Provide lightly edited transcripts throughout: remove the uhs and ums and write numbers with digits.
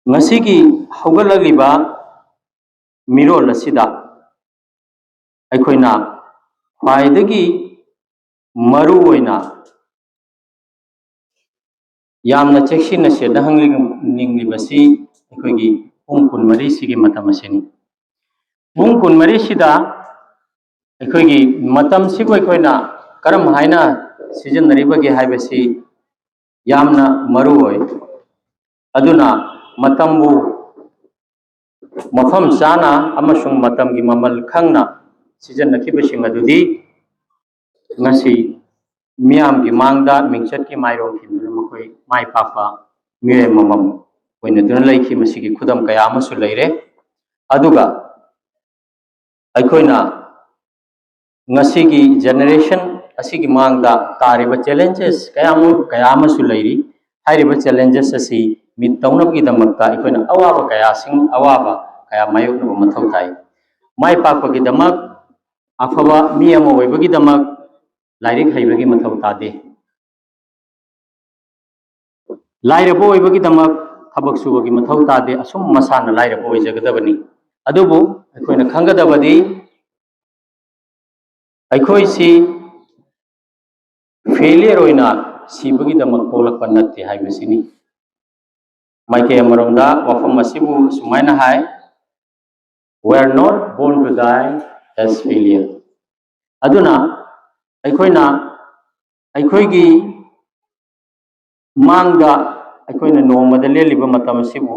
ngasi haugalaliba mirol asida aikoina khwaidagi maru oina yamna chekshina seda hanglibasi aikoigi pung kun mari sigi matam asini pung kun mari sida aikoigi matam sibu aikoina karam haina season naribagi haibasi yamna maru oi aduna matambu mafam chana amasung matamgi mamal khangna season nakibasing adudi ngasi miam gi mangda mingchat ki mairong ki makoi mai papa mire mamam oina dun lai ki masigi khudam kaya amasu leire aduga aikoina ngasi gi generation asigi mangda tariba challenges kaya amasu leiri hairiba challenges asi mit taunab gi damakta aikoina awaba kaya sing awaba kaya mayok no mathau tai mai papa gi damak afaba mi ama oibagi damak लाइरिक हैबगी मथौ तादे लाइरबो ओइबगी दमक थबक सुबगी मथौ तादे assume मसाना लाइरबो ओइजगदबनी अदुबो अखोइना खंगदबदी अखोइसी failure ओइना सिबगी दमक पोलकपन नत्ते हाइबसिनी माइके अमरंदा वफम मसिबु सुमाइना हाय we are not born to die as failure aduna अखोइना अखोइगी मांगदा अखोइना नोमदा लेलिबा मतम सिबु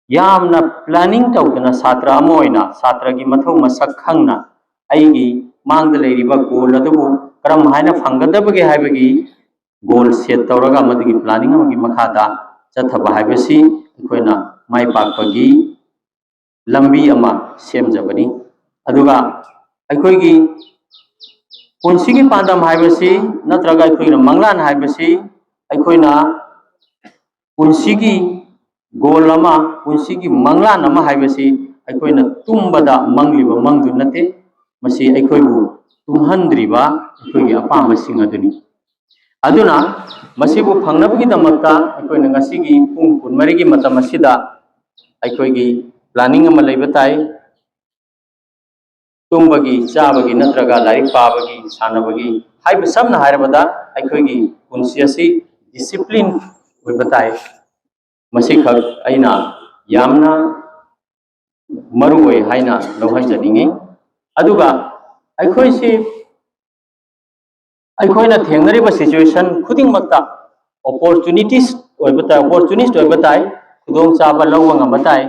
यामना प्लानिंग तौदना छात्र अमा ओइना छात्र की मथौ मसक खंगना अइगी मांगदा लेरिबा गोल अदबु करम हाइना फंगदबगे हाइबगी गोल सेट तौरगा मदगी प्लानिंग अमगी मखादा चथबा हाइबसी अखोइना माइ पाकपगी लंबी अमा सेमजबनी अदुगा अखोइगी पुंसिगी पांदम हाइबसी नत्रगा अखोइना मंगलान हाइबसी अखोइना पुंसिगी गोल अमा पुंसिगी मंगलान अमा हाइबसी अखोइना तुम्बदा मंगलिबा मंगदु नते मसी अखोइबु तुम्हंद्रिबा अखोइगी अपामसिंग अदुनी अदुना मसीबु फंगनबगी दमक्ता अखोइना ngasiगी पुंग कुनमरिगी मतम असिदा अखोइगी प्लानिंग अमा लेबताई तुम्बगी चाबगी नत्रगा लाइक पाबगी सानबगी हाइब सबना हाइरबदा अखोइगी पुंसी असि डिसिप्लिन ओइबताई मसी खक अइना यामना मरुओइ हाइना लौहंजनिंगी अदुगा अखोइसी अखोइना थेंगरिबा सिचुएशन खुदिंग मक्ता opportunist ओइबताई खुदोंग चाबा लौवा ngambataई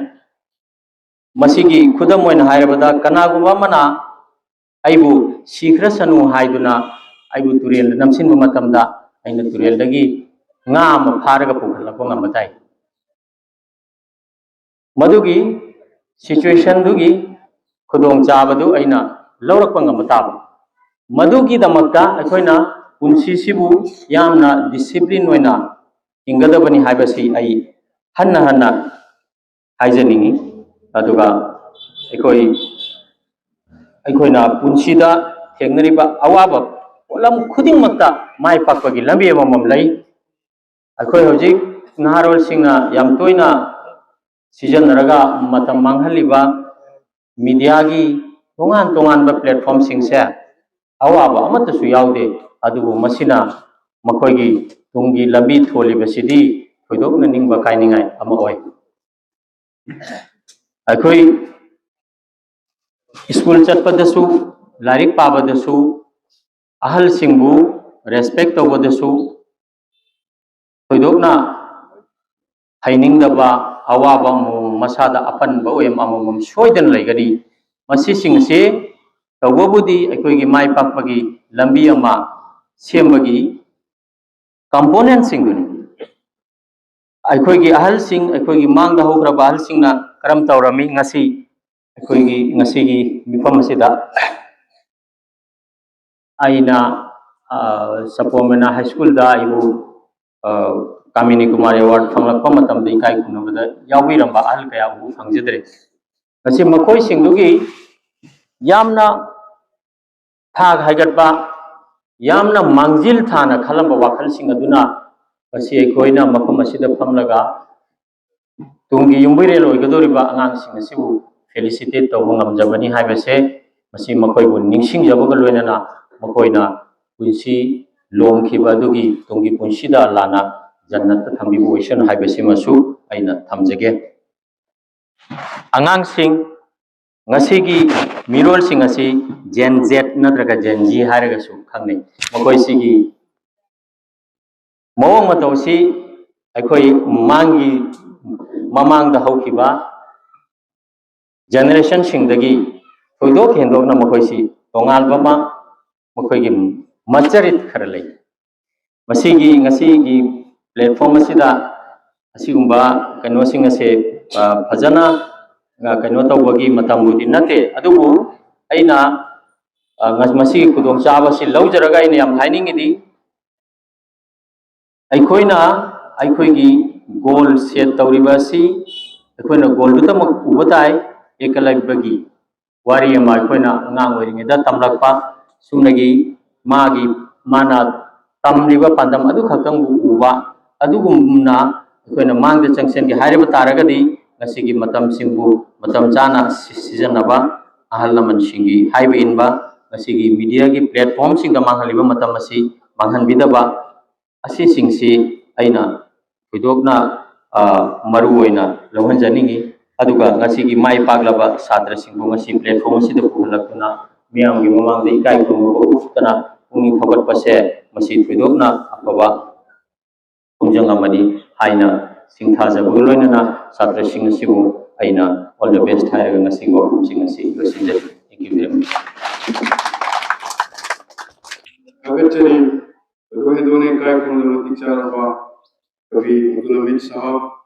मसीगी खुदम ओइना हाइरबदा कनागुबा मना आइबु सिख्रसनु हाइदुना आइबु तुरेल नमसिनबा मतमदा आइना तुरेलदगी nga ma फारगा पुखलपो ngambataई मदुगी सिचुएशन दुगी खुदोंग चाबदु आइना लौरकपा ngambataब मदुगी दमक्ता अखोइना पुंसीसिबु यामना डिसिप्लिन ओइना इंगदबनी हाइबसी आई हन्ना हन्ना हाइजनिंगी अदुगा अखोइना पुंसीदा थेंगरिबा अवाबा पोलम खुदिंग मक्ता माइ पाकपगी लंबी अमम लई अखोइ हौजिक नहारोल सिंगना याम तोइना सीजन नरगा मतम मांगहलिबा मीडियागी तोंगान तोंगानबा प्लेटफॉर्म सिंगसे अवाबा अमतसु याउदे अदुबु मसिना मखोइगी तुंगी लंबी थोलिबसिदी खोइदोकना निंगबा काइनिंगाय अमा ओइ अखोइ स्कूल चटपदसु लाइक पाबदसु अहल सिंगबु रेस्पेक्ट तौबदसु खोइदोकना हाइनिंगदबा अवाबा मसादा अपनबा ओयम अमम सोइदन लैगनी मसी सिंगसे तौबबुदी अखोइगी माइ पाकपगी लंबी अमा सेमबगी कंपोनेंट सिंगुनी अखोइगी अहल सिंग अखोइगी मांगदा होग्रबा अहल सिंगना करम तौरमी ngasi अखोइगी ngasiगी मिफम असिदा आइना सपोमना हाई स्कूल दा आइबु कामिनी कुमार अवार्ड फंगलक्पा मतमदा इकाई खुनबदा याविरंबा अहल कया उ फंगजदरे ngasi मखोइ सिंगदुगी यामना थाग हाइगटबा यामना मांगजिल थाना खलंबा वाखल सिंग अदुना ngasi अखोइना मफम असिदा फंगलगा ꯇꯨꯡꯒꯤ ꯌꯨꯝꯕꯩꯔꯦꯜ ꯑꯣꯏꯒꯗꯧꯔꯤꯕ ꯑꯉꯥꯡꯁꯤꯡ ꯑꯁꯤꯕꯨ ꯐꯦꯂꯤꯁꯤꯇꯦꯠ ꯇꯧꯕ ꯉꯝꯖꯕꯅꯤ ꯍꯥꯏꯕꯁꯦ ꯃꯁꯤ ꯃꯈꯣꯏꯕꯨ ꯅꯤꯡꯁꯤꯡꯖꯕꯒ ꯂꯣꯏꯅꯅ ꯃꯈꯣꯏꯅ ꯄꯨꯟꯁꯤ ꯂꯣꯝꯈꯤꯕ ꯑꯗꯨꯒꯤ ꯇꯨꯡꯒꯤ ꯄꯨꯟꯁꯤꯗ ꯑꯜꯂꯥꯍꯅ ꯖꯟꯅꯠꯇ ꯊꯝꯕꯤꯕ ꯑꯣꯏꯁꯅꯨ ꯍꯥꯏꯕꯁꯤꯃꯁꯨ ꯑꯩꯅ ꯊꯝꯖꯒꯦ ꯑꯉꯥꯡꯁꯤꯡ ngasi mirolsing asi Gen Z natraga Gen Z haragasu khangnai makoisigi mawang matawsi aikoi mangi mamangda haukiba generation singdagi thoidok hendokna makoisi tongalba ma makoigi macharit khara lei masigi ngasigi platform asida asigumba kanosing ase fajana kaino tawbagi matambudi nate adubu aina masigi kudong chaba si lawjaraga aina yam hainingidi aikoina aikoigi goal set tawriba si aikoina goal dutamak ubatai ekalabagi wari ama aikoina ngang oiringida tamlakpa sumnagi magi mana tamriba pandam adu khaktang uba adugumna aikoina mangda changsen gi hairiba taragadi ngasigi matam singbu matam chana sijanaba ahal laman singi haiba inba ngasigi media gi platform singda manghaliba matam asi manghanbidaba asi singsi aina thidokna maru oina lawhanjaningi aduga ngasigi mai paglaba satra singbu ngasi platform asida puhalakuna miyamgi mamangda ikai khurungba uftana pungni thogat pase masi thidokna afaba kunjang amani haina singthajabu loinana satra sing asibu aina all the best hairaga ngasi wafum sing asi losinjari thank you very much agachani rohidone kai khurungba tikcharaba kavi economic sahab